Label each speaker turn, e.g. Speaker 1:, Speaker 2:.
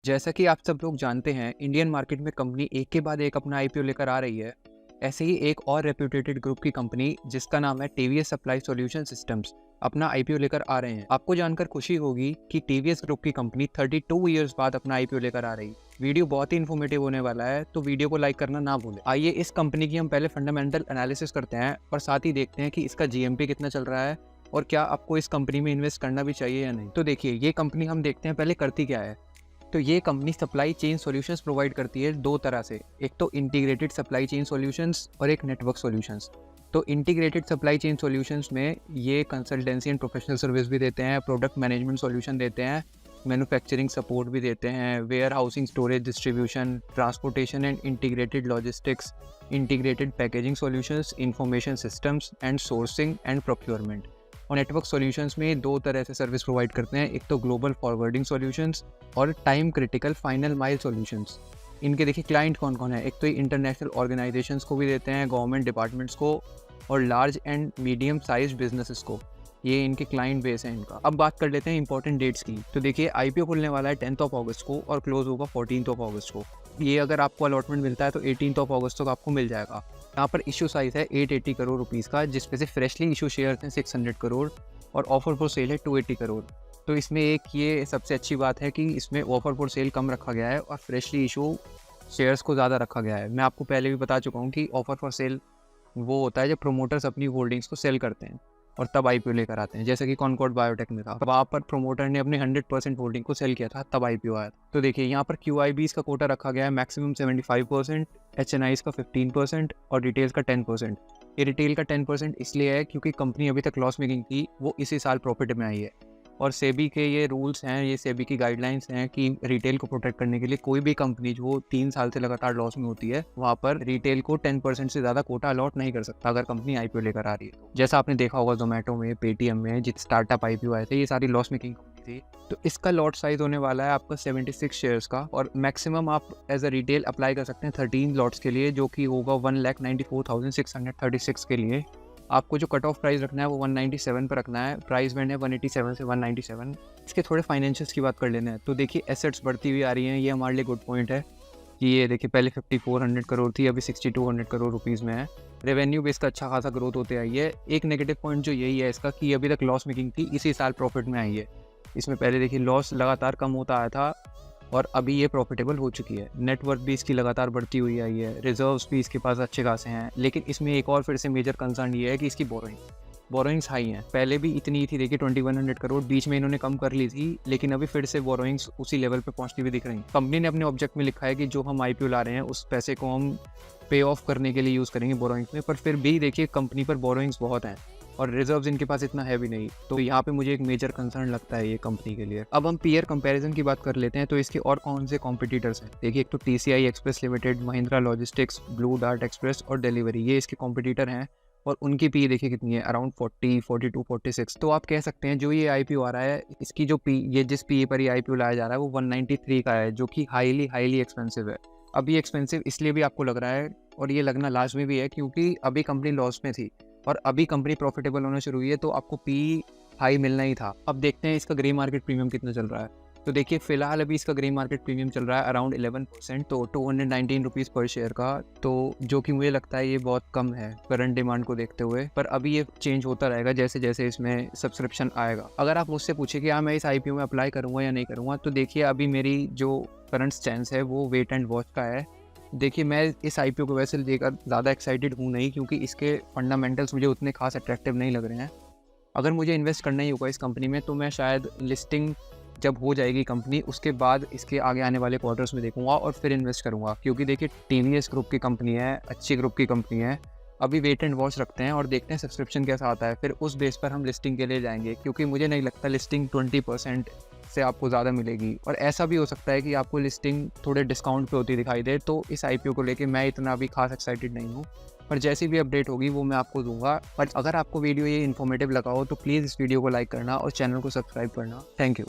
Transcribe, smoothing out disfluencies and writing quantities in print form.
Speaker 1: जैसा कि आप सब लोग जानते हैं, इंडियन मार्केट में कंपनी एक के बाद एक अपना आईपीओ लेकर आ रही है। ऐसे ही एक और रेप्यूटेटेड ग्रुप की कंपनी जिसका नाम है टीवीएस सप्लाई सॉल्यूशन सिस्टम्स अपना आईपीओ लेकर आ रहे हैं। आपको जानकर खुशी होगी कि टीवीएस ग्रुप की कंपनी 32 ईयर्स बाद अपना आईपीओ लेकर आ रही। वीडियो बहुत ही इन्फॉर्मेटिव होने वाला है, तो वीडियो को लाइक करना ना भूलें। आइए इस कंपनी की हम पहले फंडामेंटल एनालिसिस करते हैं और साथ ही देखते हैं कि इसका जीएमपी कितना चल रहा है और क्या आपको इस कंपनी में इन्वेस्ट करना भी चाहिए या नहीं। तो देखिए, ये कंपनी हम देखते हैं पहले करती क्या है। तो ये company supply chain solutions provide करती है दो तरह से, एक तो इंटीग्रेटेड सप्लाई चेन सॉल्यूशंस और एक नेटवर्क सॉल्यूशंस। तो इंटीग्रेटेड सप्लाई चेन सॉल्यूशंस में ये कंसल्टेंसी एंड प्रोफेशनल सर्विस भी देते हैं, प्रोडक्ट मैनेजमेंट सॉल्यूशन देते हैं, मैन्युफैक्चरिंग सपोर्ट भी देते हैं, warehousing, storage, distribution, transportation and integrated logistics, integrated packaging solutions, information systems and sourcing and procurement. और नेटवर्क सॉल्यूशंस में दो तरह से सर्विस प्रोवाइड करते हैं, एक तो ग्लोबल फॉरवर्डिंग सॉल्यूशंस और time critical final mile solutions. इनके देखिए क्लाइंट कौन कौन है। एक तो ये इंटरनेशनल ऑर्गेनाइजेशंस को भी देते हैं, गवर्नमेंट डिपार्टमेंट्स को और large and medium size businesses को। ये इनके क्लाइंट बेस है इनका। अब बात कर लेते हैं इंपॉर्टेंट डेट्स की। तो देखिए, आईपीओ खुलने वाला है 10 अगस्त को और क्लोज होगा 14 अगस्त को। ये अगर आपको अलॉटमेंट मिलता है तो 18 अगस्त तक आपको मिल जाएगा। यहाँ पर इशू साइज है 880 करोड़ रुपीज़ का, जिसमें से फ्रेशली इशू शेयर हैं 600 करोड़ और ऑफर फॉर सेल है 280 करोड़। तो इसमें एक ये सबसे अच्छी बात है कि इसमें ऑफर फॉर सेल कम रखा गया है और फ्रेशली इशू शेयर्स को ज़्यादा रखा गया है। मैं आपको पहले भी बता चुका हूँ कि ऑफर फॉर सेल वो होता है जब प्रोमोटर्स अपनी होल्डिंग्स को सेल करते हैं और तब आईपीओ लेकर आते हैं, जैसे कि कॉनकॉर्ड बायोटेक में था। वहाँ पर प्रोमोटर ने अपने 100% होल्डिंग को सेल किया था, तब आईपीओ आया। तो देखिए, यहाँ पर क्यूआईबीज का कोटा रखा गया है मैक्सिमम 75%, एचएनआईज का 15% और रिटेल्स का 10%। ये रिटेल का 10% इसलिए है क्योंकि कंपनी अभी तक लॉस मेकिंग थी, वो इसी साल प्रॉफिट में आई है। और सेबी के ये रूल्स हैं, ये सेबी की गाइडलाइंस हैं कि रिटेल को प्रोटेक्ट करने के लिए कोई भी कंपनी जो 3 साल से लगातार लॉस में होती है, वहाँ पर रिटेल को 10% से ज़्यादा कोटा अलॉट नहीं कर सकता अगर कंपनी आईपीओ लेकर आ रही है। जैसा आपने देखा होगा जोमेटो में, पेटीएम में, जित स्टार्टअप आईपीओ आए थे, ये सारी लॉस मेकिंग कंपनी थी। तो इसका लॉट साइज होने वाला है आपका 76 शेयर्स का और मैक्सिमम आप एज अ रिटेल अप्लाई कर सकते हैं 13 लॉट्स के लिए, जो कि होगा 1,94,636 के लिए। आपको जो कट ऑफ प्राइस रखना है वो 197 पर रखना है। प्राइस बैंड है 187 से 197। इसके थोड़े फाइनेंशियल्स की बात कर लेना है। तो देखिए, एसेट्स बढ़ती हुई आ रही हैं, ये हमारे लिए गुड पॉइंट है कि ये देखिए पहले 5400 करोड़ थी, अभी 6200 करोड़ रुपीज़ में है। रेवेन्यू बेस का अच्छा खासा ग्रोथ होते आई है। एक नेगेटिव पॉइंट जो यही है इसका कि अभी तक लॉस मेकिंग थी, इसी साल प्रॉफिट में आई है। इसमें पहले देखिए लॉस लगातार कम होता आया था और अभी ये प्रॉफिटेबल हो चुकी है। नेटवर्क भी इसकी लगातार बढ़ती हुई आई है, रिजर्व्स भी इसके पास अच्छे खासे हैं। लेकिन इसमें एक और फिर से मेजर कंसर्न ये है कि इसकी बोरोइंग्स हाई हैं। पहले भी इतनी थी, देखिए 2100 करोड़, बीच में इन्होंने कम कर ली थी, लेकिन अभी फिर से बोरोइंग्स उसी लेवल पे पहुंचती हुई दिख रही हैं। कंपनी ने अपने ऑब्जेक्ट में लिखा है कि जो हम आईपीओ ला रहे हैं उस पैसे को हम पे ऑफ करने के लिए यूज़ करेंगे बोरोइंग्स में, पर फिर भी देखिए कंपनी पर बोरोइंग्स बहुत हैं और रिजर्व्स इनके पास इतना है भी नहीं। तो यहाँ पे मुझे एक मेजर कंसर्न लगता है ये कंपनी के लिए। अब हम पीयर कंपैरिजन की बात कर लेते हैं। तो इसके और कौन से कॉम्पिटिटर्स हैं। देखिए, एक तो TCI express limited, Mahindra logistics, blue dart express और डिलीवरी, ये इसके कॉम्पिटिटर हैं और उनकी पी देखिए कितनी है, अराउंड 40, 42, 46। तो आप कह सकते हैं जो ये आईपीओ आ रहा है, इसकी जो पी, ये जिस पी पर ये आईपीओ लाया जा रहा है वो 193 का है, जो कि हाईली एक्सपेंसिव है। अब ये एक्सपेंसिव इसलिए भी आपको लग रहा है और ये लगना लाजमी भी है क्योंकि अभी कंपनी लॉस में थी और अभी कंपनी प्रॉफिटेबल होना शुरू हुई है, तो आपको पी हाई मिलना ही था। अब देखते हैं इसका ग्रे मार्केट प्रीमियम कितना चल रहा है। तो देखिए, फिलहाल अभी इसका ग्रे मार्केट प्रीमियम चल रहा है अराउंड 11%, तो 219 रुपीज़ पर शेयर का, तो जो कि मुझे लगता है ये बहुत कम है करंट डिमांड को देखते हुए। पर अभी ये चेंज होता रहेगा जैसे जैसे इसमें सब्सक्रिप्शन आएगा। अगर आप मुझसे पूछे कि हाँ मैं इस आईपीओ में अप्लाई करूँगा या नहीं करूँगा, तो देखिए अभी मेरी जो करंट स्टैंस है वो वेट एंड वॉच का है। देखिए, मैं इस आईपीओ को वैसे लेकर ज़्यादा एक्साइटेड हूँ नहीं, क्योंकि इसके फंडामेंटल्स मुझे उतने खास अट्रैक्टिव नहीं लग रहे हैं। अगर मुझे इन्वेस्ट करना ही होगा इस कंपनी में तो मैं शायद लिस्टिंग जब हो जाएगी कंपनी, उसके बाद इसके आगे आने वाले क्वार्टर्स में देखूंगा और फिर इन्वेस्ट करूंगा। क्योंकि देखिए, टीवीएस ग्रुप की कंपनी है, अच्छी ग्रुप की कंपनी है। अभी वेट एंड वॉच रखते हैं और देखते हैं सब्सक्रिप्शन कैसा आता है, फिर उस बेस पर हम लिस्टिंग के लिए जाएंगे। क्योंकि मुझे नहीं लगता लिस्टिंग 20% से आपको ज़्यादा मिलेगी, और ऐसा भी हो सकता है कि आपको लिस्टिंग थोड़े डिस्काउंट पे होती दिखाई दे। तो इस आईपीओ को लेके मैं इतना अभी खास एक्साइटेड नहीं हूँ, पर जैसी भी अपडेट होगी वो मैं आपको दूंगा। पर अगर आपको वीडियो ये इन्फॉर्मेटिव लगा हो तो प्लीज़ इस वीडियो को लाइक करना और चैनल को सब्सक्राइब करना। Thank you.